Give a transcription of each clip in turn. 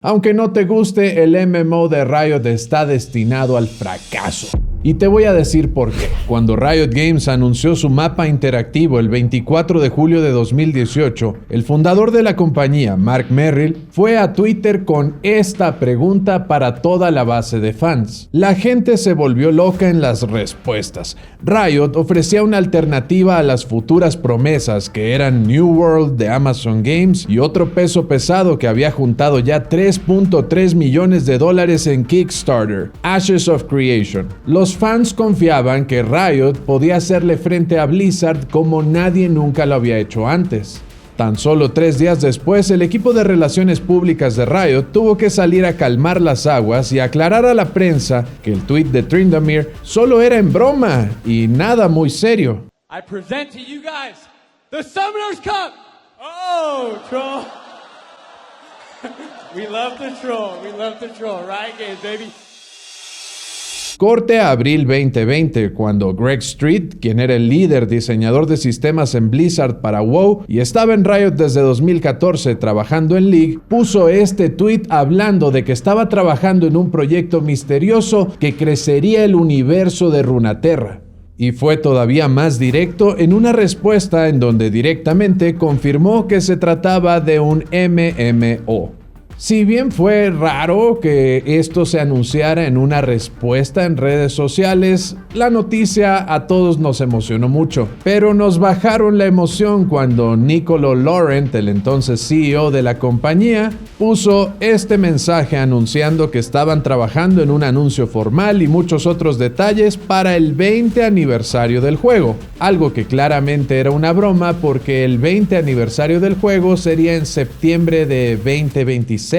Aunque no te guste, el MMO de Riot está destinado al fracaso. Y te voy a decir por qué. Cuando Riot Games anunció su mapa interactivo el 24 de julio de 2018, el fundador de la compañía, Mark Merrill, fue a Twitter con esta pregunta para toda la base de fans. La gente se volvió loca en las respuestas. Riot ofrecía una alternativa a las futuras promesas que eran New World de Amazon Games y otro peso pesado que había juntado ya $3.3 millones en Kickstarter, Ashes of Creation. Los fans confiaban que Riot podía hacerle frente a Blizzard como nadie nunca lo había hecho antes. Tan solo 3 días después, el equipo de relaciones públicas de Riot tuvo que salir a calmar las aguas y aclarar a la prensa que el tweet de Tryndamere solo era en broma y nada muy serio. I present to you guys the Summoner's Cup. Oh, troll. We love the troll, Riot Games, baby. Corte a abril 2020, cuando Greg Street, quien era el líder diseñador de sistemas en Blizzard para WoW y estaba en Riot desde 2014 trabajando en League, puso este tweet hablando de que estaba trabajando en un proyecto misterioso que crecería el universo de Runeterra. Y fue todavía más directo en una respuesta en donde directamente confirmó que se trataba de un MMO. Si bien fue raro que esto se anunciara en una respuesta en redes sociales, la noticia a todos nos emocionó mucho, pero nos bajaron la emoción cuando Nicolo Laurent, el entonces CEO de la compañía, puso este mensaje anunciando que estaban trabajando en un anuncio formal y muchos otros detalles para el 20 aniversario del juego, algo que claramente era una broma porque el 20 aniversario del juego sería en septiembre de 2026.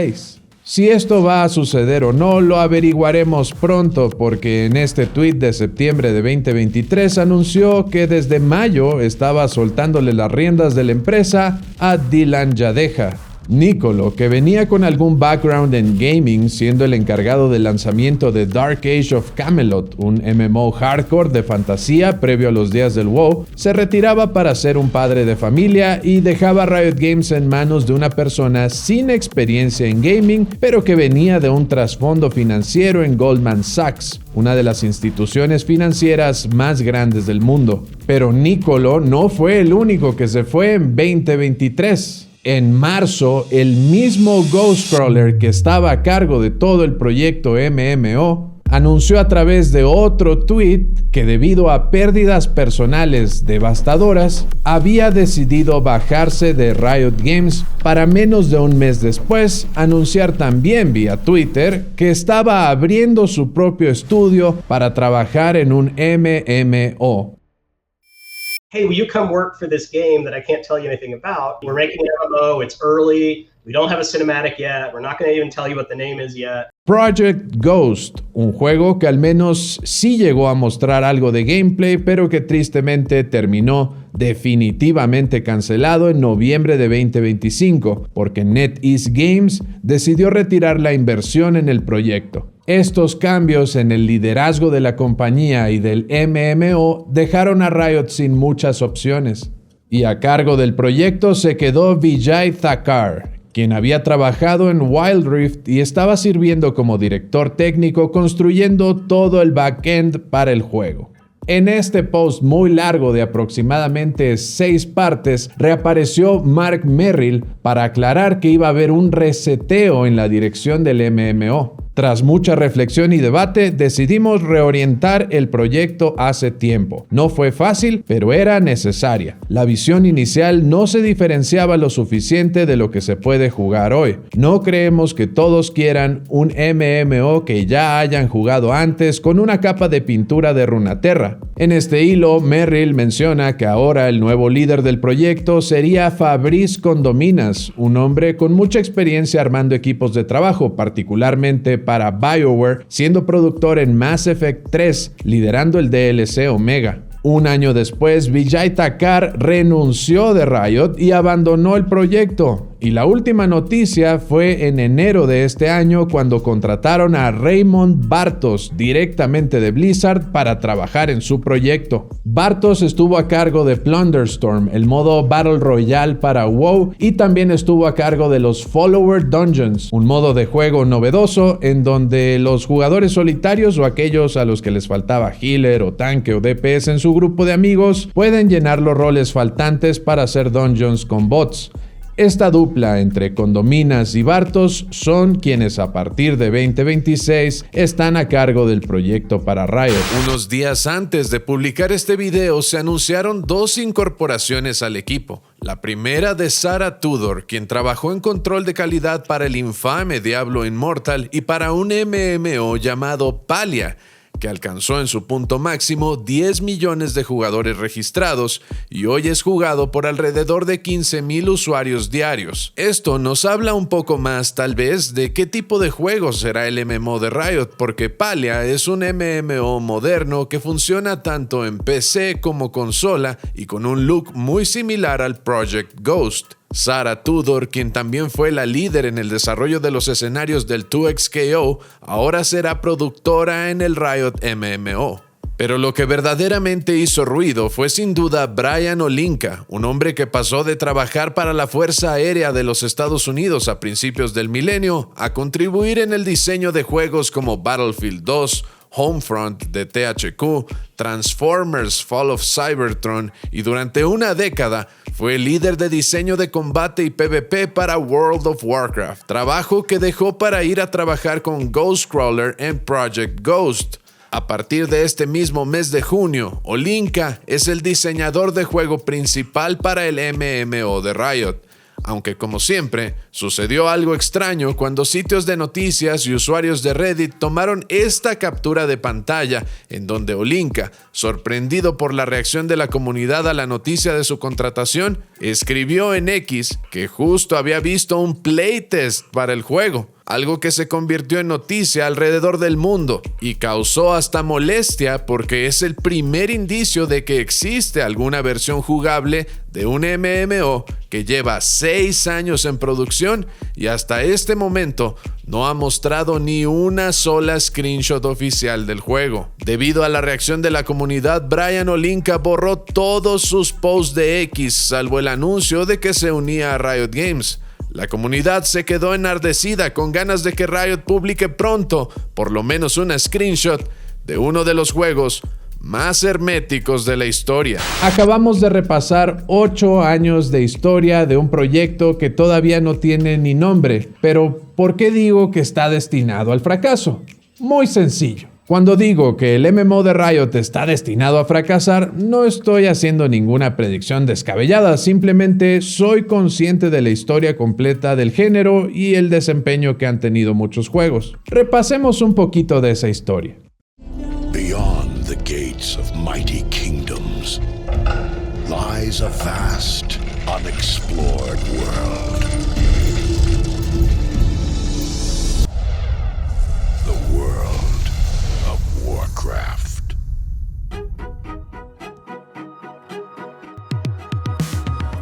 Si esto va a suceder o no, lo averiguaremos pronto porque en este tweet de septiembre de 2023 anunció que desde mayo estaba soltándole las riendas de la empresa a Dylan Yadeja. Nicolo, que venía con algún background en gaming, siendo el encargado del lanzamiento de Dark Age of Camelot, un MMO hardcore de fantasía previo a los días del WoW, se retiraba para ser un padre de familia y dejaba Riot Games en manos de una persona sin experiencia en gaming, pero que venía de un trasfondo financiero en Goldman Sachs, una de las instituciones financieras más grandes del mundo. Pero Nicolo no fue el único que se fue en 2023. En marzo, el mismo Ghostcrawler que estaba a cargo de todo el proyecto MMO anunció a través de otro tweet que debido a pérdidas personales devastadoras había decidido bajarse de Riot Games para menos de un mes después anunciar también vía Twitter que estaba abriendo su propio estudio para trabajar en un MMO. Hey, will you come work for this game that I can't tell you anything about? We're making an MMO, it's early, we don't have a cinematic yet, we're not going to even tell you what the name is yet. Project Ghost, un juego que al menos sí llegó a mostrar algo de gameplay, pero que tristemente terminó definitivamente cancelado en noviembre de 2025, porque NetEase Games decidió retirar la inversión en el proyecto. Estos cambios en el liderazgo de la compañía y del MMO dejaron a Riot sin muchas opciones. Y a cargo del proyecto se quedó Vijay Thakkar, quien había trabajado en Wild Rift y estaba sirviendo como director técnico construyendo todo el backend para el juego. En este post muy largo de aproximadamente 6 partes, reapareció Mark Merrill para aclarar que iba a haber un reseteo en la dirección del MMO. Tras mucha reflexión y debate, decidimos reorientar el proyecto hace tiempo. No fue fácil, pero era necesaria. La visión inicial no se diferenciaba lo suficiente de lo que se puede jugar hoy. No creemos que todos quieran un MMO que ya hayan jugado antes con una capa de pintura de Runeterra. En este hilo, Merrill menciona que ahora el nuevo líder del proyecto sería Fabrice Condominas, un hombre con mucha experiencia armando equipos de trabajo, particularmente para BioWare, siendo productor en Mass Effect 3, liderando el DLC Omega. Un año después, Vijay Thakkar renunció de Riot y abandonó el proyecto. Y la última noticia fue en enero de este año cuando contrataron a Raymond Bartos directamente de Blizzard para trabajar en su proyecto. Bartos estuvo a cargo de Plunderstorm, el modo Battle Royale para WoW, y también estuvo a cargo de los Follower Dungeons, un modo de juego novedoso en donde los jugadores solitarios o aquellos a los que les faltaba healer o tanque o DPS en su grupo de amigos pueden llenar los roles faltantes para hacer dungeons con bots. Esta dupla entre Condominas y Bartos son quienes a partir de 2026 están a cargo del proyecto para Riot. Unos días antes de publicar este video se anunciaron dos incorporaciones al equipo. La primera de Sarah Tudor, quien trabajó en control de calidad para el infame Diablo Immortal y para un MMO llamado Palia, que alcanzó en su punto máximo 10 millones de jugadores registrados y hoy es jugado por alrededor de 15,000 usuarios diarios. Esto nos habla un poco más tal vez de qué tipo de juego será el MMO de Riot, porque Palia es un MMO moderno que funciona tanto en PC como consola y con un look muy similar al Project Ghost. Sarah Tudor, quien también fue la líder en el desarrollo de los escenarios del 2XKO, ahora será productora en el Riot MMO. Pero lo que verdaderamente hizo ruido fue sin duda Brian Olinka, un hombre que pasó de trabajar para la Fuerza Aérea de los Estados Unidos a principios del milenio a contribuir en el diseño de juegos como Battlefield 2, Homefront de THQ, Transformers Fall of Cybertron y durante una década fue líder de diseño de combate y PvP para World of Warcraft, trabajo que dejó para ir a trabajar con Ghostcrawler en Project Ghost. A partir de este mismo mes de junio, Olinka es el diseñador de juego principal para el MMO de Riot. Aunque como siempre, sucedió algo extraño cuando sitios de noticias y usuarios de Reddit tomaron esta captura de pantalla en donde Olinka, sorprendido por la reacción de la comunidad a la noticia de su contratación, escribió en X que justo había visto un playtest para el juego, algo que se convirtió en noticia alrededor del mundo y causó hasta molestia porque es el primer indicio de que existe alguna versión jugable de un MMO que lleva 6 años en producción y hasta este momento no ha mostrado ni una sola screenshot oficial del juego. Debido a la reacción de la comunidad, Brian Olinka borró todos sus posts de X, salvo el anuncio de que se unía a Riot Games. La comunidad se quedó enardecida con ganas de que Riot publique pronto, por lo menos una screenshot, de uno de los juegos más herméticos de la historia. Acabamos de repasar 8 años de historia de un proyecto que todavía no tiene ni nombre, pero ¿por qué digo que está destinado al fracaso? Muy sencillo. Cuando digo que el MMO de Riot está destinado a fracasar, no estoy haciendo ninguna predicción descabellada, simplemente soy consciente de la historia completa del género y el desempeño que han tenido muchos juegos. Repasemos un poquito de esa historia. Beyond the gates of mighty kingdoms lies a vast, unexplored world. The world of Warcraft.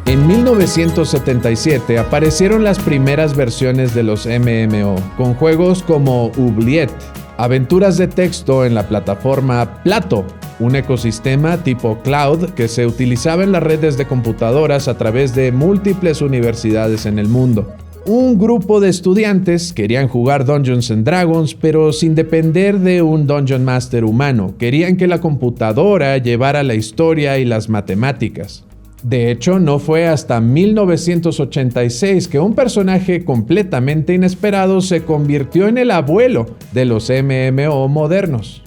En 1977 aparecieron las primeras versiones de los MMO, con juegos como Oubliette, aventuras de texto en la plataforma Plato, un ecosistema tipo cloud que se utilizaba en las redes de computadoras a través de múltiples universidades en el mundo. Un grupo de estudiantes querían jugar Dungeons & Dragons, pero sin depender de un Dungeon Master humano. Querían que la computadora llevara la historia y las matemáticas. De hecho, no fue hasta 1986 que un personaje completamente inesperado se convirtió en el abuelo de los MMO modernos.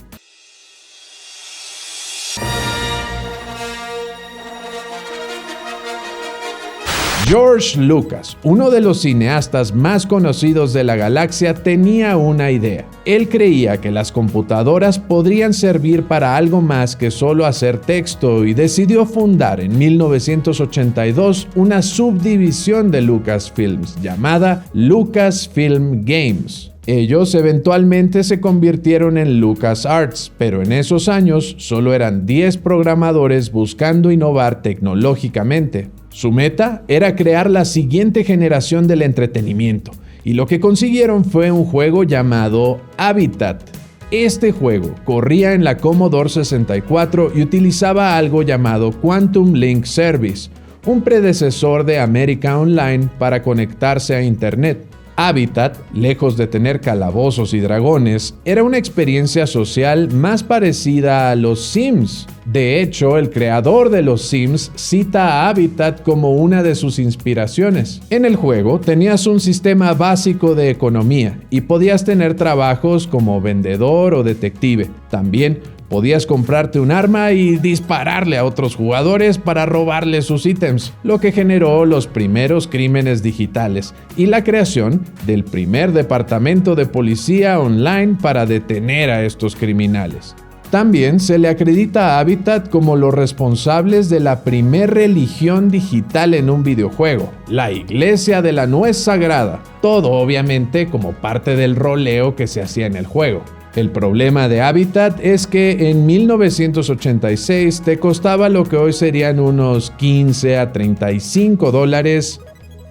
George Lucas, uno de los cineastas más conocidos de la galaxia, tenía una idea. Él creía que las computadoras podrían servir para algo más que solo hacer texto y decidió fundar en 1982 una subdivisión de Lucasfilms llamada Lucasfilm Games. Ellos eventualmente se convirtieron en LucasArts, pero en esos años solo eran 10 programadores buscando innovar tecnológicamente. Su meta era crear la siguiente generación del entretenimiento, y lo que consiguieron fue un juego llamado Habitat. Este juego corría en la Commodore 64 y utilizaba algo llamado Quantum Link Service, un predecesor de America Online para conectarse a Internet. Habitat, lejos de tener calabozos y dragones, era una experiencia social más parecida a los Sims. De hecho, el creador de los Sims cita a Habitat como una de sus inspiraciones. En el juego tenías un sistema básico de economía y podías tener trabajos como vendedor o detective. También podías comprarte un arma y dispararle a otros jugadores para robarle sus ítems, lo que generó los primeros crímenes digitales y la creación del primer departamento de policía online para detener a estos criminales. También se le acredita a Habitat como los responsables de la primer religión digital en un videojuego, la Iglesia de la Nuez Sagrada, todo obviamente como parte del roleo que se hacía en el juego. El problema de Habitat es que en 1986 te costaba lo que hoy serían unos $15 a $35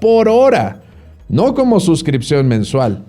por hora, no como suscripción mensual.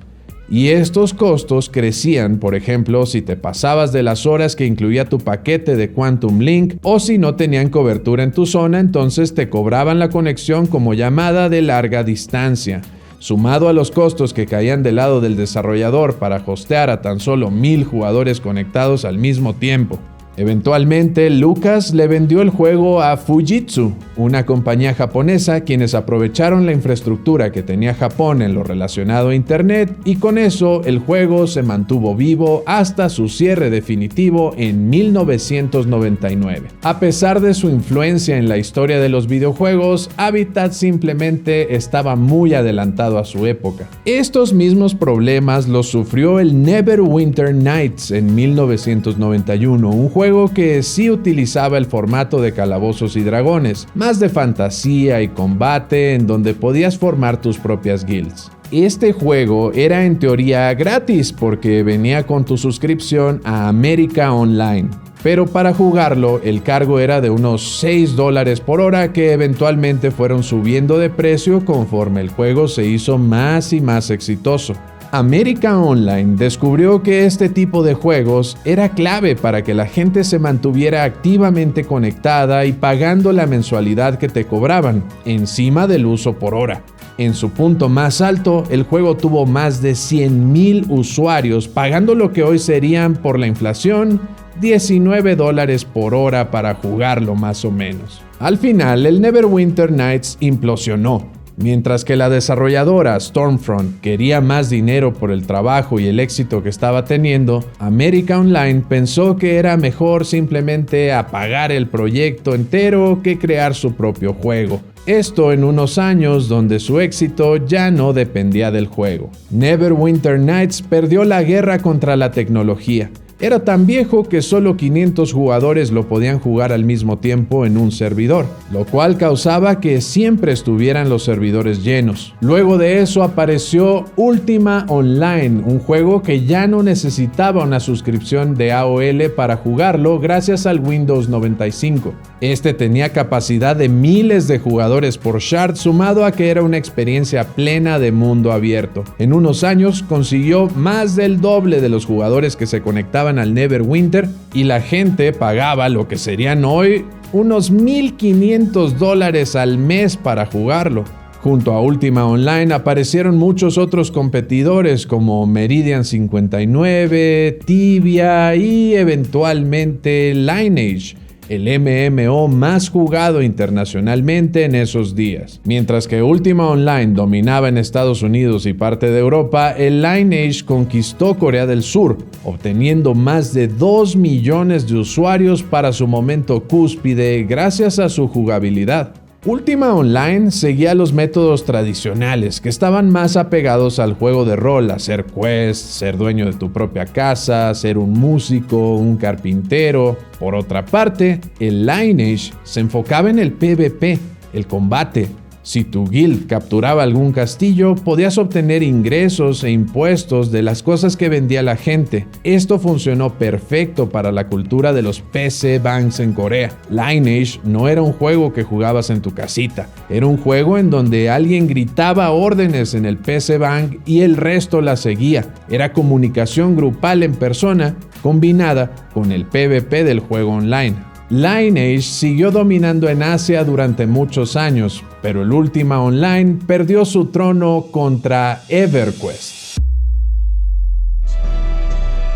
Y estos costos crecían, por ejemplo, si te pasabas de las horas que incluía tu paquete de Quantum Link o si no tenían cobertura en tu zona, entonces te cobraban la conexión como llamada de larga distancia. Sumado a los costos que caían del lado del desarrollador para hostear a tan solo 1000 jugadores conectados al mismo tiempo. Eventualmente, Lucas le vendió el juego a Fujitsu, una compañía japonesa, quienes aprovecharon la infraestructura que tenía Japón en lo relacionado a Internet, y con eso el juego se mantuvo vivo hasta su cierre definitivo en 1999. A pesar de su influencia en la historia de los videojuegos, Habitat simplemente estaba muy adelantado a su época. Estos mismos problemas los sufrió el Neverwinter Nights en 1991, un juego que sí utilizaba el formato de calabozos y dragones, más de fantasía y combate en donde podías formar tus propias guilds. Este juego era en teoría gratis porque venía con tu suscripción a America Online, pero para jugarlo el cargo era de unos $6 por hora que eventualmente fueron subiendo de precio conforme el juego se hizo más y más exitoso. America Online descubrió que este tipo de juegos era clave para que la gente se mantuviera activamente conectada y pagando la mensualidad que te cobraban, encima del uso por hora. En su punto más alto, el juego tuvo más de 100,000 usuarios, pagando lo que hoy serían, por la inflación, $19 por hora para jugarlo más o menos. Al final, el Neverwinter Nights implosionó. Mientras que la desarrolladora Stormfront quería más dinero por el trabajo y el éxito que estaba teniendo, America Online pensó que era mejor simplemente apagar el proyecto entero que crear su propio juego. Esto en unos años donde su éxito ya no dependía del juego. Neverwinter Nights perdió la guerra contra la tecnología. Era tan viejo que solo 500 jugadores lo podían jugar al mismo tiempo en un servidor, lo cual causaba que siempre estuvieran los servidores llenos. Luego de eso apareció Ultima Online, un juego que ya no necesitaba una suscripción de AOL para jugarlo gracias al Windows 95. Este tenía capacidad de miles de jugadores por shard, sumado a que era una experiencia plena de mundo abierto. En unos años consiguió más del doble de los jugadores que se conectaban al Neverwinter y la gente pagaba lo que serían hoy unos $1,500 al mes para jugarlo. Junto a Ultima Online aparecieron muchos otros competidores como Meridian 59, Tibia y eventualmente Lineage, el MMO más jugado internacionalmente en esos días. Mientras que Ultima Online dominaba en Estados Unidos y parte de Europa, el Lineage conquistó Corea del Sur, obteniendo más de 2 millones de usuarios para su momento cúspide gracias a su jugabilidad. Ultima Online seguía los métodos tradicionales que estaban más apegados al juego de rol, hacer quests, ser dueño de tu propia casa, ser un músico, un carpintero. Por otra parte, el Lineage se enfocaba en el PvP, el combate, Si tu guild capturaba algún castillo, podías obtener ingresos e impuestos de las cosas que vendía la gente. Esto funcionó perfecto para la cultura de los PC Banks en Corea. Lineage no era un juego que jugabas en tu casita, era un juego en donde alguien gritaba órdenes en el PC Bank y el resto la seguía. Era comunicación grupal en persona combinada con el PvP del juego online. Lineage siguió dominando en Asia durante muchos años, pero el Ultima Online perdió su trono contra EverQuest.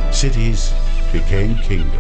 Cities became kingdoms.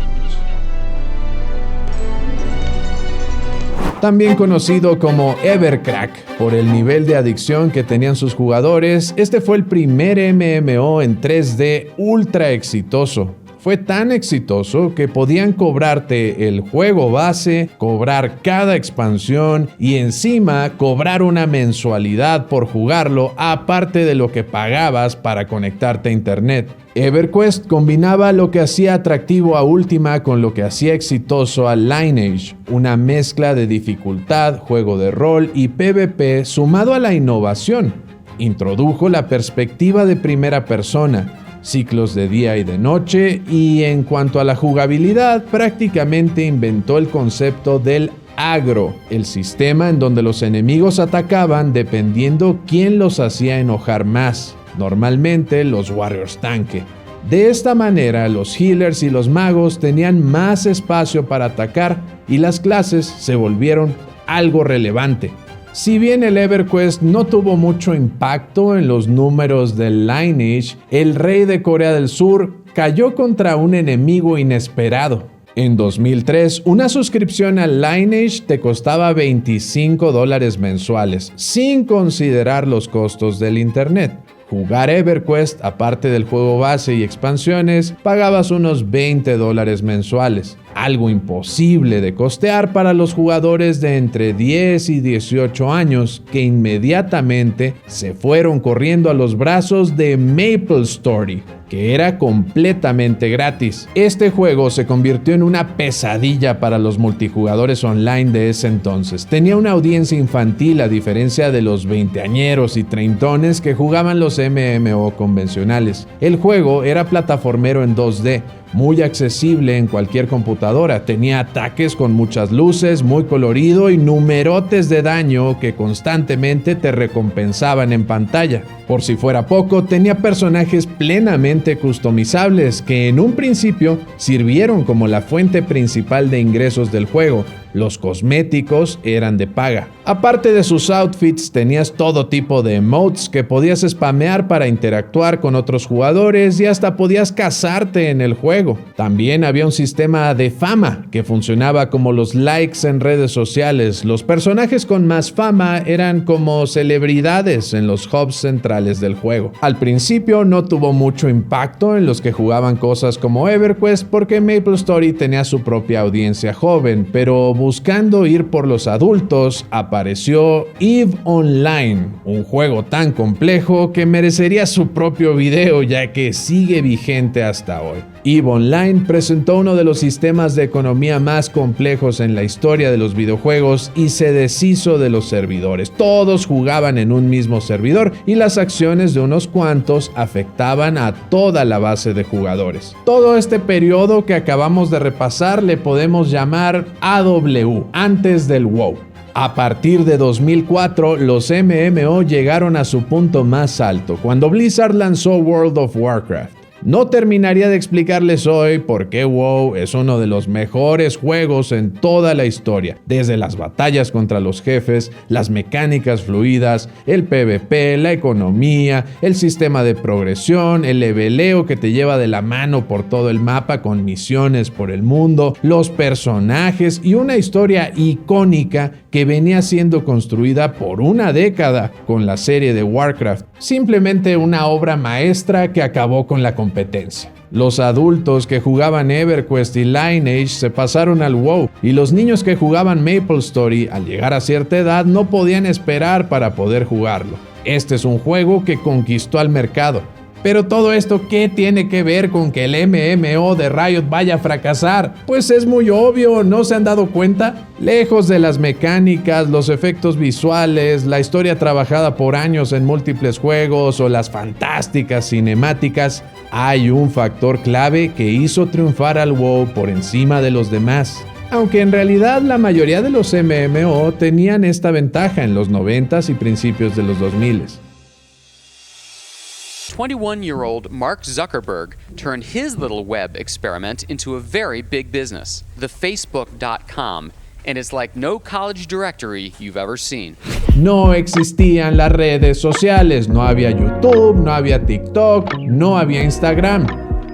También conocido como Evercrack, por el nivel de adicción que tenían sus jugadores, este fue el primer MMO en 3D ultra exitoso. Fue tan exitoso que podían cobrarte el juego base, cobrar cada expansión y encima cobrar una mensualidad por jugarlo, aparte de lo que pagabas para conectarte a internet. EverQuest combinaba lo que hacía atractivo a Ultima con lo que hacía exitoso a Lineage, una mezcla de dificultad, juego de rol y PvP sumado a la innovación. Introdujo la perspectiva de primera persona, ciclos de día y de noche, y en cuanto a la jugabilidad, prácticamente inventó el concepto del agro, el sistema en donde los enemigos atacaban dependiendo quién los hacía enojar más, normalmente los warriors tanque. De esta manera, los healers y los magos tenían más espacio para atacar y las clases se volvieron algo relevante. Si bien el EverQuest no tuvo mucho impacto en los números del Lineage, el rey de Corea del Sur cayó contra un enemigo inesperado. En 2003, una suscripción al Lineage te costaba $25 mensuales, sin considerar los costos del internet. Jugar EverQuest, aparte del juego base y expansiones, pagabas unos $20 mensuales, algo imposible de costear para los jugadores de entre 10 y 18 años que inmediatamente se fueron corriendo a los brazos de MapleStory, que era completamente gratis. Este juego se convirtió en una pesadilla para los multijugadores online de ese entonces. Tenía una audiencia infantil a diferencia de los veinteañeros y treintones que jugaban los MMO convencionales. El juego era plataformero en 2D, muy accesible en cualquier computadora, tenía ataques con muchas luces, muy colorido y numerotes de daño que constantemente te recompensaban en pantalla. Por si fuera poco, tenía personajes plenamente customizables que en un principio sirvieron como la fuente principal de ingresos del juego. Los cosméticos eran de paga. Aparte de sus outfits, tenías todo tipo de emotes que podías spamear para interactuar con otros jugadores y hasta podías casarte en el juego. También había un sistema de fama que funcionaba como los likes en redes sociales. Los personajes con más fama eran como celebridades en los hubs centrales del juego. Al principio no tuvo mucho impacto en los que jugaban cosas como EverQuest porque MapleStory tenía su propia audiencia joven, pero buscando ir por los adultos, apareció EVE Online, un juego tan complejo que merecería su propio video ya que sigue vigente hasta hoy. EVE Online presentó uno de los sistemas de economía más complejos en la historia de los videojuegos y se deshizo de los servidores. Todos jugaban en un mismo servidor y las acciones de unos cuantos afectaban a toda la base de jugadores. Todo este periodo que acabamos de repasar le podemos llamar AW, antes del WoW. A partir de 2004, los MMO llegaron a su punto más alto, cuando Blizzard lanzó World of Warcraft. No terminaría de explicarles hoy por qué WoW es uno de los mejores juegos en toda la historia, desde las batallas contra los jefes, las mecánicas fluidas, el PvP, la economía, el sistema de progresión, el leveleo que te lleva de la mano por todo el mapa con misiones por el mundo, los personajes y una historia icónica que venía siendo construida por una década con la serie de Warcraft. Simplemente una obra maestra que acabó con la competencia. Los adultos que jugaban EverQuest y Lineage se pasaron al WoW y los niños que jugaban MapleStory al llegar a cierta edad no podían esperar para poder jugarlo. Este es un juego que conquistó al mercado. Pero todo esto, ¿qué tiene que ver con que el MMO de Riot vaya a fracasar? Pues es muy obvio, ¿no se han dado cuenta? Lejos de las mecánicas, los efectos visuales, la historia trabajada por años en múltiples juegos o las fantásticas cinemáticas, hay un factor clave que hizo triunfar al WoW por encima de los demás. Aunque en realidad la mayoría de los MMO tenían esta ventaja en los 90s y principios de los 2000s. 21-year-old Mark Zuckerberg turned his little web experiment into a very big business, the Facebook.com, and it's like no college directory you've ever seen. No existían las redes sociales, no había YouTube, no había TikTok, no había Instagram.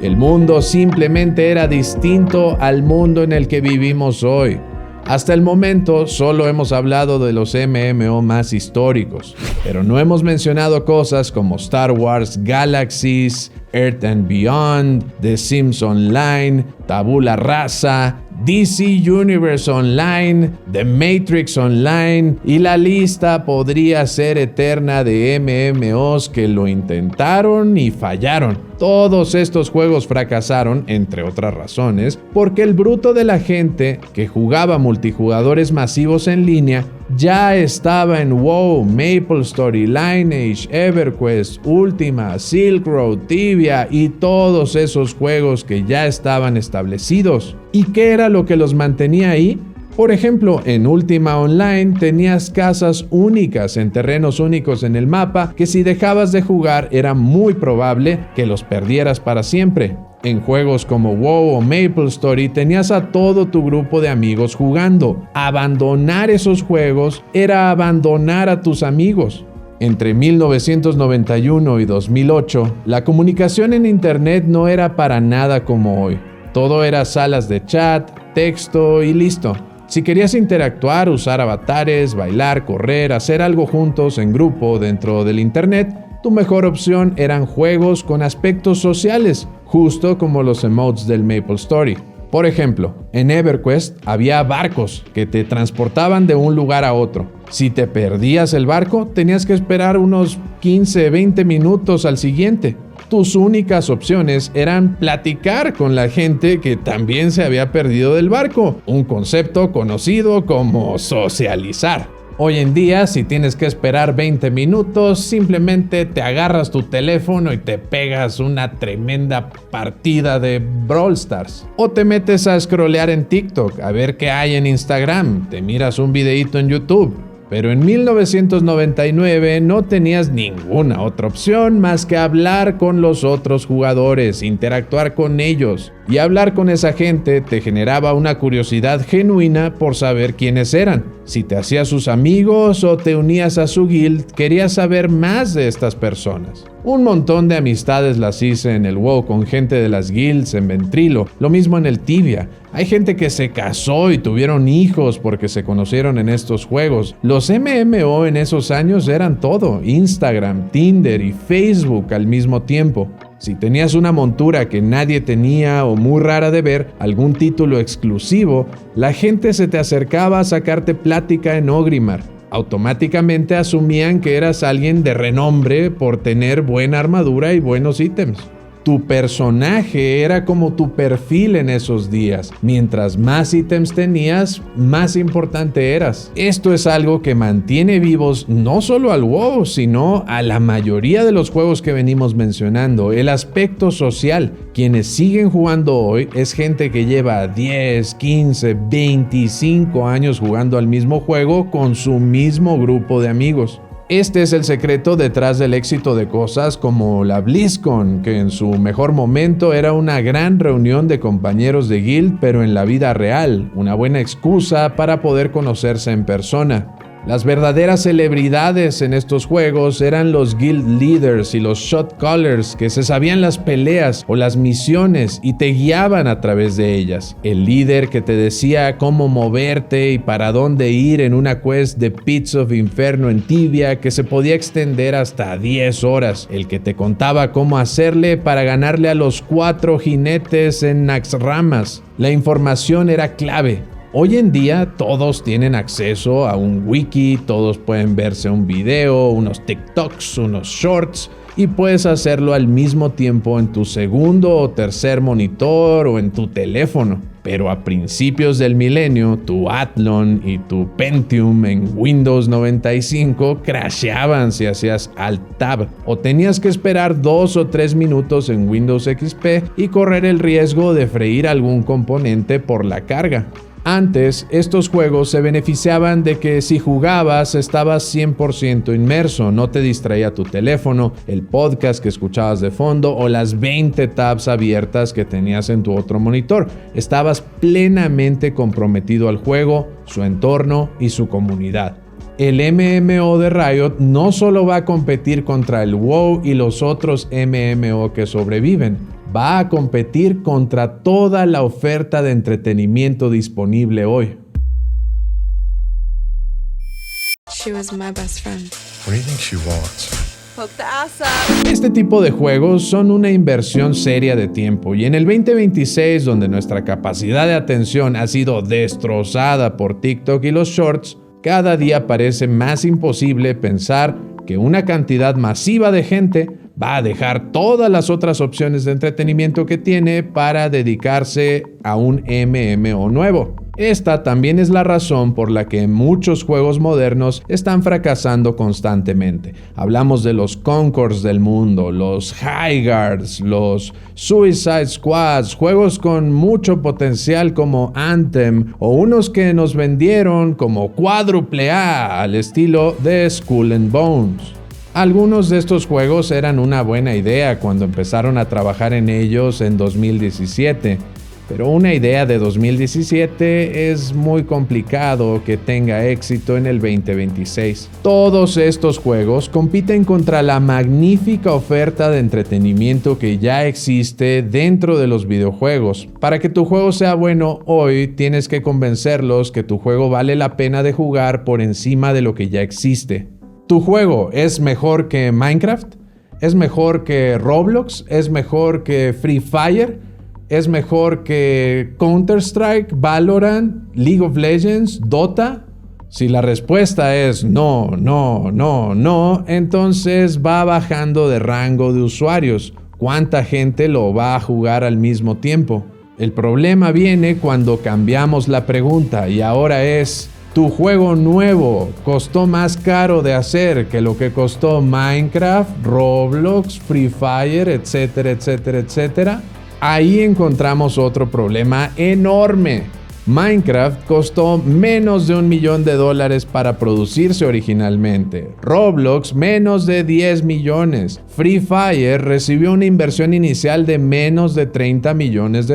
El mundo simplemente era distinto al mundo en el que vivimos hoy. Hasta el momento solo hemos hablado de los MMO más históricos, pero no hemos mencionado cosas como Star Wars Galaxies, Earth and Beyond, The Sims Online, Tabula Rasa, DC Universe Online, The Matrix Online, y la lista podría ser eterna de MMOs que lo intentaron y fallaron. Todos estos juegos fracasaron, entre otras razones, porque el bruto de la gente que jugaba multijugadores masivos en línea ya estaba en WoW, MapleStory, Lineage, EverQuest, Ultima, Silk Road, Tibia y todos esos juegos que ya estaban establecidos. ¿Y qué era lo que los mantenía ahí? Por ejemplo, en Ultima Online tenías casas únicas en terrenos únicos en el mapa que si dejabas de jugar era muy probable que los perdieras para siempre. En juegos como WoW o MapleStory tenías a todo tu grupo de amigos jugando. Abandonar esos juegos era abandonar a tus amigos. Entre 1991 y 2008, la comunicación en Internet no era para nada como hoy. Todo era salas de chat, texto y listo. Si querías interactuar, usar avatares, bailar, correr, hacer algo juntos en grupo dentro del Internet, tu mejor opción eran juegos con aspectos sociales, justo como los emotes del MapleStory. Por ejemplo, en EverQuest había barcos que te transportaban de un lugar a otro. Si te perdías el barco, tenías que esperar unos 15-20 minutos al siguiente. Tus únicas opciones eran platicar con la gente que también se había perdido del barco, un concepto conocido como socializar. Hoy en día, si tienes que esperar 20 minutos, simplemente te agarras tu teléfono y te pegas una tremenda partida de Brawl Stars. O te metes a scrollear en TikTok, a ver qué hay en Instagram, te miras un videíto en YouTube. Pero en 1999 no tenías ninguna otra opción más que hablar con los otros jugadores, interactuar con ellos. Y hablar con esa gente te generaba una curiosidad genuina por saber quiénes eran. Si te hacías sus amigos o te unías a su guild, querías saber más de estas personas. Un montón de amistades las hice en el WoW con gente de las guilds en Ventrilo, lo mismo en el Tibia. Hay gente que se casó y tuvieron hijos porque se conocieron en estos juegos. Los MMO en esos años eran todo, Instagram, Tinder y Facebook al mismo tiempo. Si tenías una montura que nadie tenía o muy rara de ver, algún título exclusivo, la gente se te acercaba a sacarte plática en Orgrimmar. Automáticamente asumían que eras alguien de renombre por tener buena armadura y buenos ítems. Tu personaje era como tu perfil en esos días. Mientras más ítems tenías, más importante eras. Esto es algo que mantiene vivos no solo al WoW, sino a la mayoría de los juegos que venimos mencionando. El aspecto social. Quienes siguen jugando hoy es gente que lleva 10, 15, 25 años jugando al mismo juego con su mismo grupo de amigos. Este es el secreto detrás del éxito de cosas como la BlizzCon, que en su mejor momento era una gran reunión de compañeros de guild, pero en la vida real, una buena excusa para poder conocerse en persona. Las verdaderas celebridades en estos juegos eran los guild leaders y los shot callers que se sabían las peleas o las misiones y te guiaban a través de ellas. El líder que te decía cómo moverte y para dónde ir en una quest de Pits of Inferno en Tibia que se podía extender hasta 10 horas. El que te contaba cómo hacerle para ganarle a los 4 jinetes en Naxxramas. La información era clave. Hoy en día todos tienen acceso a un wiki, todos pueden verse un video, unos TikToks, unos shorts y puedes hacerlo al mismo tiempo en tu segundo o tercer monitor o en tu teléfono. Pero a principios del milenio, tu Athlon y tu Pentium en Windows 95 crasheaban si hacías Alt-Tab, o tenías que esperar 2 o 3 minutos en Windows XP y correr el riesgo de freír algún componente por la carga. Antes, estos juegos se beneficiaban de que si jugabas estabas 100% inmerso, no te distraía tu teléfono, el podcast que escuchabas de fondo o las 20 tabs abiertas que tenías en tu otro monitor. Estabas plenamente comprometido al juego, su entorno y su comunidad. El MMO de Riot no solo va a competir contra el WoW y los otros MMO que sobreviven, va a competir contra toda la oferta de entretenimiento disponible hoy. She was my best friend. What do you think she wants? Poke the ass up. Este tipo de juegos son una inversión seria de tiempo y en el 2026, donde nuestra capacidad de atención ha sido destrozada por TikTok y los shorts, cada día parece más imposible pensar que una cantidad masiva de gente va a dejar todas las otras opciones de entretenimiento que tiene para dedicarse a un MMO nuevo. Esta también es la razón por la que muchos juegos modernos están fracasando constantemente. Hablamos de los Concords del mundo, los Highguards, los Suicide Squads, juegos con mucho potencial como Anthem o unos que nos vendieron como cuádruple A al estilo de Skull and Bones. Algunos de estos juegos eran una buena idea cuando empezaron a trabajar en ellos en 2017, pero una idea de 2017 es muy complicado que tenga éxito en el 2026. Todos estos juegos compiten contra la magnífica oferta de entretenimiento que ya existe dentro de los videojuegos. Para que tu juego sea bueno hoy, tienes que convencerlos que tu juego vale la pena de jugar por encima de lo que ya existe. ¿Tu juego es mejor que Minecraft? ¿Es mejor que Roblox? ¿Es mejor que Free Fire? ¿Es mejor que Counter-Strike, Valorant, League of Legends, Dota? Si la respuesta es no, entonces va bajando de rango de usuarios. ¿Cuánta gente lo va a jugar al mismo tiempo? El problema viene cuando cambiamos la pregunta y ahora es: ¿tu juego nuevo costó más caro de hacer que lo que costó Minecraft, Roblox, Free Fire, etcétera, etcétera, etcétera? Ahí encontramos otro problema enorme. Minecraft costó menos de $1 millón para producirse originalmente. Roblox menos de 10 millones. Free Fire recibió una inversión inicial de menos de $30 millones.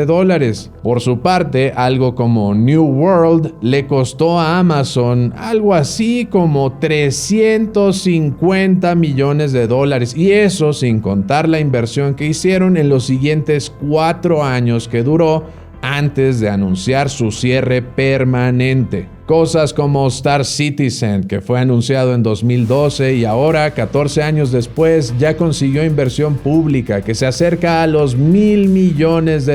Por su parte, algo como New World le costó a Amazon algo así como $350 millones. Y eso sin contar la inversión que hicieron en los siguientes 4 años que duró antes de anunciar su cierre permanente. Cosas como Star Citizen, que fue anunciado en 2012 y ahora, 14 años después, ya consiguió inversión pública que se acerca a los $1,000 millones.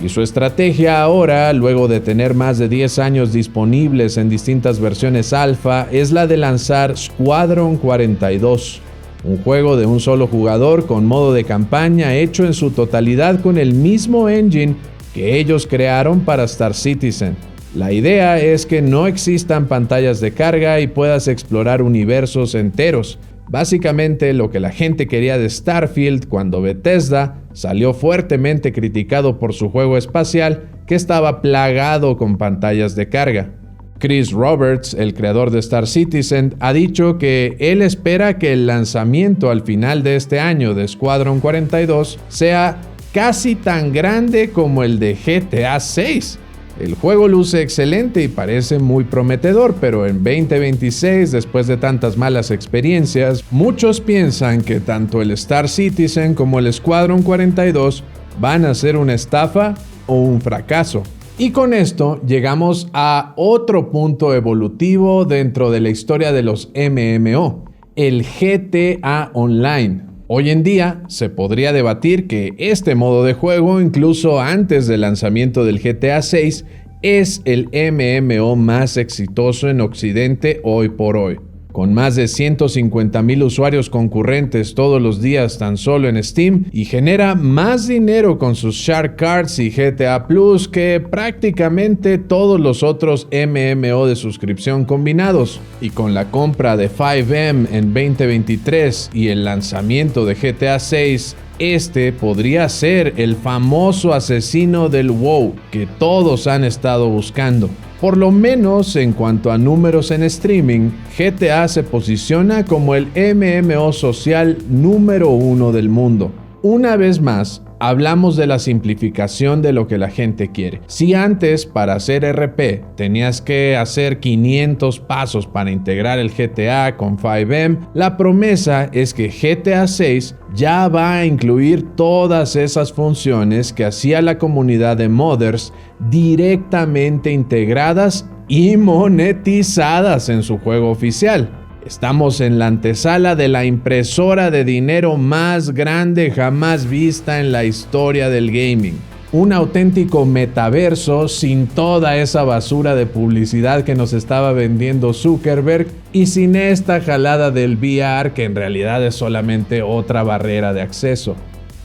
Y su estrategia ahora, luego de tener más de 10 años disponibles en distintas versiones alfa, es la de lanzar Squadron 42. Un juego de un solo jugador con modo de campaña hecho en su totalidad con el mismo engine que ellos crearon para Star Citizen. La idea es que no existan pantallas de carga y puedas explorar universos enteros. Básicamente lo que la gente quería de Starfield cuando Bethesda salió fuertemente criticado por su juego espacial que estaba plagado con pantallas de carga. Chris Roberts, el creador de Star Citizen, ha dicho que él espera que el lanzamiento al final de este año de Squadron 42 sea casi tan grande como el de GTA 6. El juego luce excelente y parece muy prometedor, pero en 2026, después de tantas malas experiencias, muchos piensan que tanto el Star Citizen como el Squadron 42 van a ser una estafa o un fracaso. Y con esto llegamos a otro punto evolutivo dentro de la historia de los MMO, el GTA Online. Hoy en día se podría debatir que este modo de juego, incluso antes del lanzamiento del GTA 6, es el MMO más exitoso en Occidente hoy por hoy. con más de 150,000 usuarios concurrentes todos los días tan solo en Steam, y genera más dinero con sus Shark Cards y GTA Plus que prácticamente todos los otros MMO de suscripción combinados. Y con la compra de FiveM en 2023 y el lanzamiento de GTA 6, este podría ser el famoso asesino del WoW que todos han estado buscando. Por lo menos en cuanto a números en streaming, GTA se posiciona como el MMO social número 1 del mundo. Una vez más, hablamos de la simplificación de lo que la gente quiere. Si antes, para hacer RP, tenías que hacer 500 pasos para integrar el GTA con FiveM, la promesa es que GTA 6 ya va a incluir todas esas funciones que hacía la comunidad de modders directamente integradas y monetizadas en su juego oficial. Estamos en la antesala de la impresora de dinero más grande jamás vista en la historia del gaming. Un auténtico metaverso sin toda esa basura de publicidad que nos estaba vendiendo Zuckerberg y sin esta jalada del VR que en realidad es solamente otra barrera de acceso.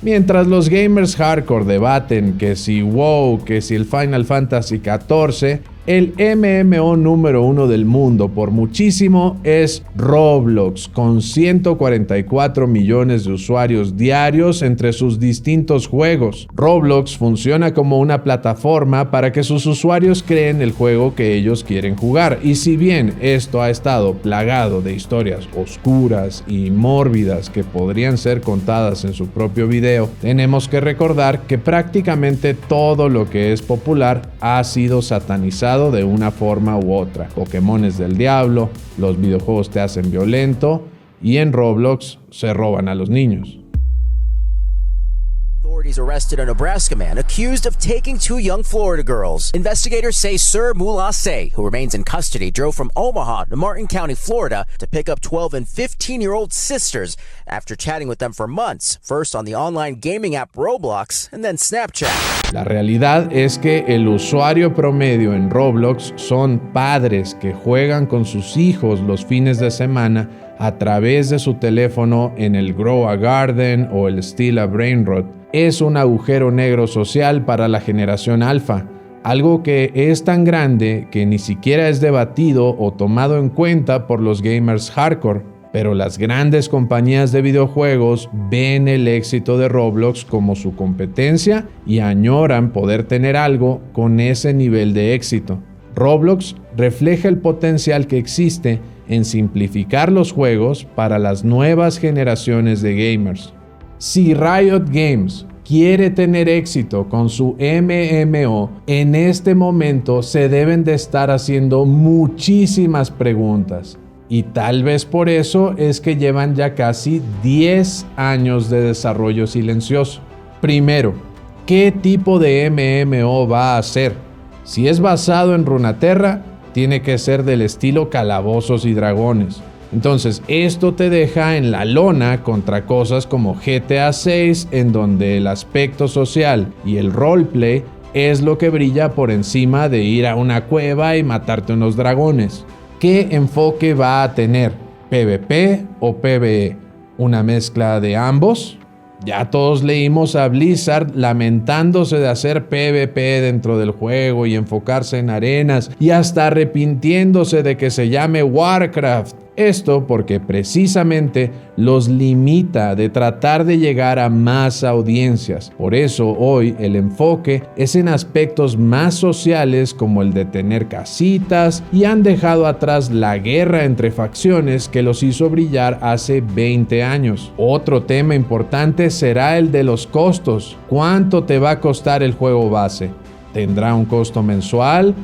Mientras los gamers hardcore debaten que si WoW, que si el Final Fantasy XIV, el MMO número 1 del mundo por muchísimo es Roblox, con 144 millones de usuarios diarios entre sus distintos juegos. Roblox funciona como una plataforma para que sus usuarios creen el juego que ellos quieren jugar, y si bien esto ha estado plagado de historias oscuras y mórbidas que podrían ser contadas en su propio video, tenemos que recordar que prácticamente todo lo que es popular ha sido satanizado de una forma u otra. Pokémon es del diablo, los videojuegos te hacen violento y en Roblox se roban a los niños. Authorities arrested a Nebraska man accused of taking 2 young Florida girls. Investigators say Sir Mullah Say, who remains in custody, drove from Omaha to Martin County, Florida, to pick up 12 and 15-year-old sisters after chatting with them for months, first on the online gaming app Roblox and then Snapchat. La realidad es que el usuario promedio en Roblox son padres que juegan con sus hijos los fines de semana a través de su teléfono en el Grow a Garden o el Steal a Brainrot. Es un agujero negro social para la generación alfa, algo que es tan grande que ni siquiera es debatido o tomado en cuenta por los gamers hardcore. Pero las grandes compañías de videojuegos ven el éxito de Roblox como su competencia y añoran poder tener algo con ese nivel de éxito. Roblox refleja el potencial que existe en simplificar los juegos para las nuevas generaciones de gamers. Si Riot Games quiere tener éxito con su MMO, en este momento se deben de estar haciendo muchísimas preguntas. Y tal vez por eso es que llevan ya casi 10 años de desarrollo silencioso. Primero, ¿qué tipo de MMO va a ser? Si es basado en Runeterra, tiene que ser del estilo Calabozos y Dragones. Entonces, esto te deja en la lona contra cosas como GTA 6, en donde el aspecto social y el roleplay es lo que brilla por encima de ir a una cueva y matarte unos dragones. ¿Qué enfoque va a tener? ¿PvP o PvE? ¿Una mezcla de ambos? Ya todos leímos a Blizzard lamentándose de hacer PvP dentro del juego y enfocarse en arenas y hasta arrepintiéndose de que se llame Warcraft. Esto porque precisamente los limita de tratar de llegar a más audiencias. Por eso hoy el enfoque es en aspectos más sociales como el de tener casitas, y han dejado atrás la guerra entre facciones que los hizo brillar hace 20 años. Otro tema importante será el de los costos. ¿Cuánto te va a costar el juego base? ¿Tendrá un costo mensual?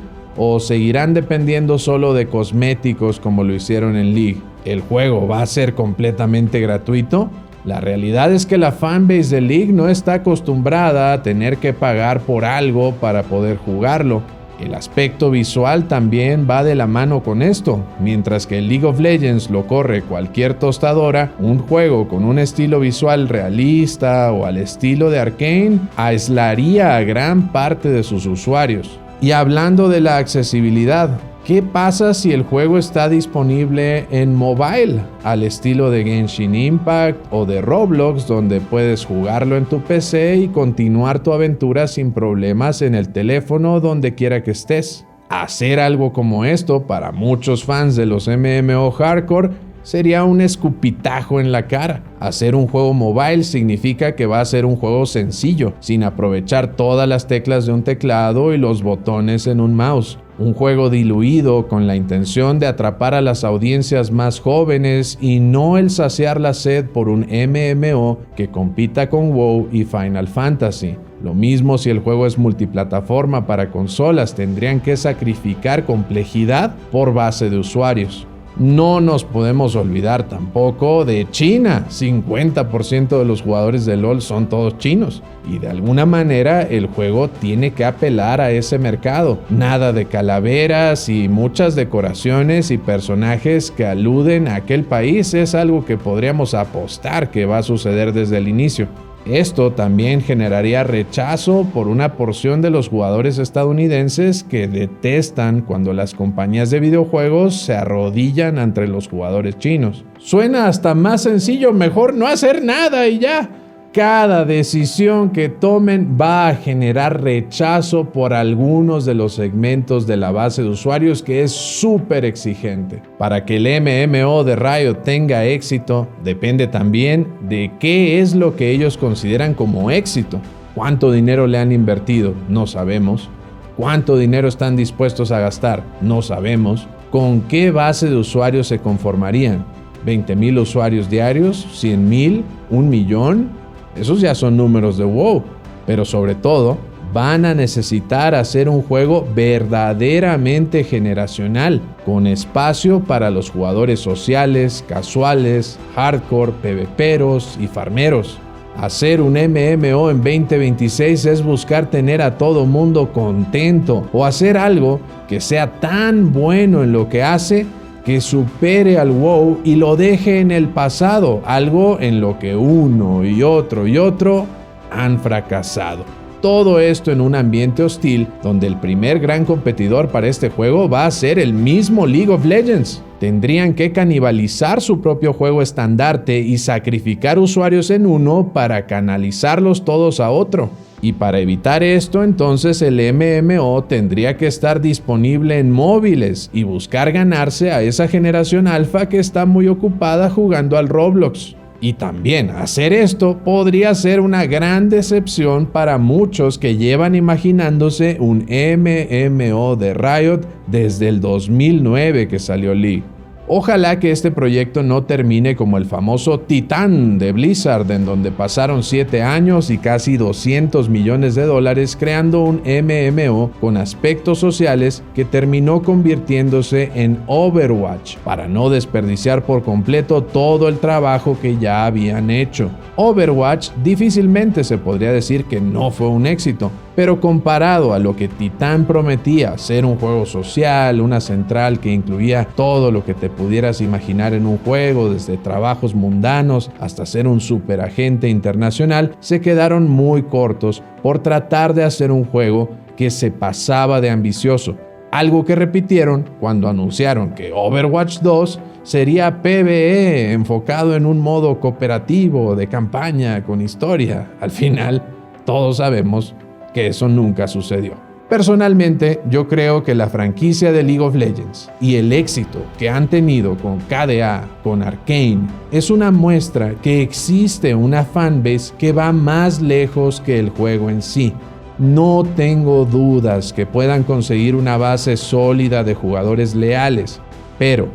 ¿O seguirán dependiendo solo de cosméticos como lo hicieron en League? ¿El juego va a ser completamente gratuito? La realidad es que la fanbase de League no está acostumbrada a tener que pagar por algo para poder jugarlo. El aspecto visual también va de la mano con esto. Mientras que el League of Legends lo corre cualquier tostadora, un juego con un estilo visual realista o al estilo de Arcane aislaría a gran parte de sus usuarios. Y hablando de la accesibilidad, ¿Qué pasa si el juego está disponible en mobile, al estilo de Genshin Impact o de Roblox, donde puedes jugarlo en tu PC y continuar tu aventura sin problemas en el teléfono donde quiera que estés? Hacer algo como esto para muchos fans de los MMO hardcore sería un escupitajo en la cara. Hacer un juego mobile significa que va a ser un juego sencillo, sin aprovechar todas las teclas de un teclado y los botones en un mouse. Un juego diluido con la intención de atrapar a las audiencias más jóvenes y no el saciar la sed por un MMO que compita con WoW y Final Fantasy. Lo mismo si el juego es multiplataforma para consolas, tendrían que sacrificar complejidad por base de usuarios. No nos podemos olvidar tampoco de China. 50% de los jugadores de LoL son todos chinos. Y de alguna manera el juego tiene que apelar a ese mercado. Nada de calaveras y muchas decoraciones y personajes que aluden a aquel país es algo que podríamos apostar que va a suceder desde el inicio. Esto también generaría rechazo por una porción de los jugadores estadounidenses que detestan cuando las compañías de videojuegos se arrodillan ante los jugadores chinos. Suena hasta más sencillo, mejor no hacer nada y ya. Cada decisión que tomen va a generar rechazo por algunos de los segmentos de la base de usuarios que es súper exigente. Para que el MMO de Riot tenga éxito, depende también de qué es lo que ellos consideran como éxito. ¿Cuánto dinero le han invertido? No sabemos. ¿Cuánto dinero están dispuestos a gastar? No sabemos. ¿Con qué base de usuarios se conformarían? ¿20,000 usuarios diarios? ¿100,000? ¿1 millón? Esos ya son números de WoW, pero sobre todo van a necesitar hacer un juego verdaderamente generacional, con espacio para los jugadores sociales, casuales, hardcore, PvPeros y farmeros. Hacer un MMO en 2026 es buscar tener a todo mundo contento o hacer algo que sea tan bueno en lo que hace que supere al WoW y lo deje en el pasado, algo en lo que uno y otro han fracasado. Todo esto en un ambiente hostil donde el primer gran competidor para este juego va a ser el mismo League of Legends. Tendrían que canibalizar su propio juego estandarte y sacrificar usuarios en uno para canalizarlos todos a otro. Y para evitar esto, entonces el MMO tendría que estar disponible en móviles y buscar ganarse a esa generación alfa que está muy ocupada jugando al Roblox. Y también hacer esto podría ser una gran decepción para muchos que llevan imaginándose un MMO de Riot desde el 2009 que salió League. Ojalá que este proyecto no termine como el famoso Titán de Blizzard, en donde pasaron 7 años y casi $200 millones creando un MMO con aspectos sociales que terminó convirtiéndose en Overwatch, para no desperdiciar por completo todo el trabajo que ya habían hecho. Overwatch difícilmente se podría decir que no fue un éxito, pero comparado a lo que Titán prometía, ser un juego social, una central que incluía todo lo que te pudieras imaginar en un juego, desde trabajos mundanos hasta ser un superagente internacional, se quedaron muy cortos por tratar de hacer un juego que se pasaba de ambicioso. Algo que repitieron cuando anunciaron que Overwatch 2 sería PvE enfocado en un modo cooperativo de campaña con historia. Al final, todos sabemos que eso nunca sucedió. Personalmente, yo creo que la franquicia de League of Legends y el éxito que han tenido con KDA, con Arcane, es una muestra que existe una fanbase que va más lejos que el juego en sí. No tengo dudas que puedan conseguir una base sólida de jugadores leales, pero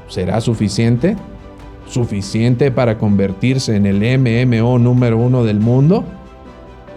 ¿será suficiente? ¿Suficiente para convertirse en el MMO número 1 del mundo?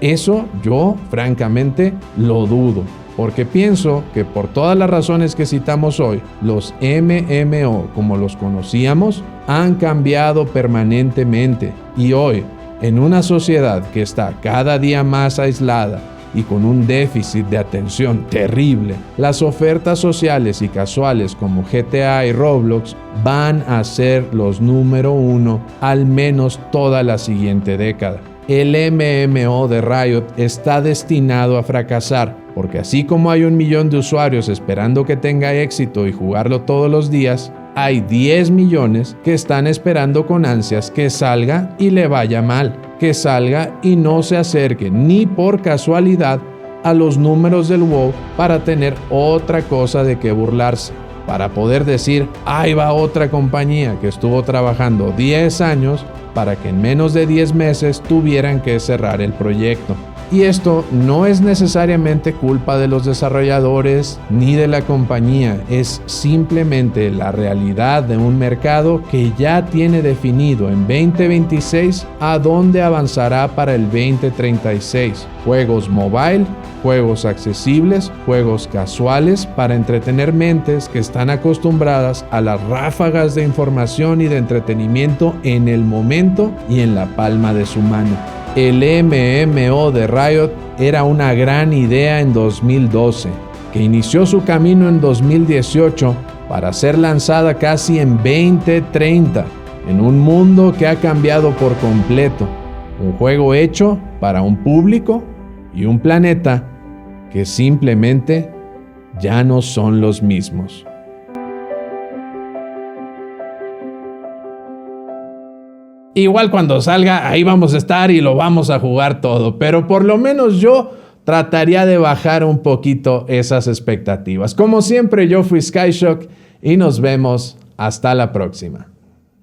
Eso yo, francamente, lo dudo, porque pienso que por todas las razones que citamos hoy, los MMO, como los conocíamos, han cambiado permanentemente y hoy, en una sociedad que está cada día más aislada y con un déficit de atención terrible, las ofertas sociales y casuales como GTA y Roblox van a ser los número 1 al menos toda la siguiente década. El MMO de Riot está destinado a fracasar porque así como hay 1 millón de usuarios esperando que tenga éxito y jugarlo todos los días, hay 10 millones que están esperando con ansias que salga y le vaya mal, que salga y no se acerque ni por casualidad a los números del WoW para tener otra cosa de qué burlarse, para poder decir, ahí va otra compañía que estuvo trabajando 10 años para que en menos de 10 meses tuvieran que cerrar el proyecto. Y esto no es necesariamente culpa de los desarrolladores ni de la compañía, es simplemente la realidad de un mercado que ya tiene definido en 2026 a dónde avanzará para el 2036. Juegos mobile, juegos accesibles, juegos casuales para entretener mentes que están acostumbradas a las ráfagas de información y de entretenimiento en el momento y en la palma de su mano. El MMO de Riot era una gran idea en 2012, que inició su camino en 2018 para ser lanzada casi en 2030, en un mundo que ha cambiado por completo. Un juego hecho para un público y un planeta que simplemente ya no son los mismos. Igual cuando salga, ahí vamos a estar y lo vamos a jugar todo, pero por lo menos yo trataría de bajar un poquito esas expectativas. Como siempre, yo fui Skyshock y nos vemos hasta la próxima.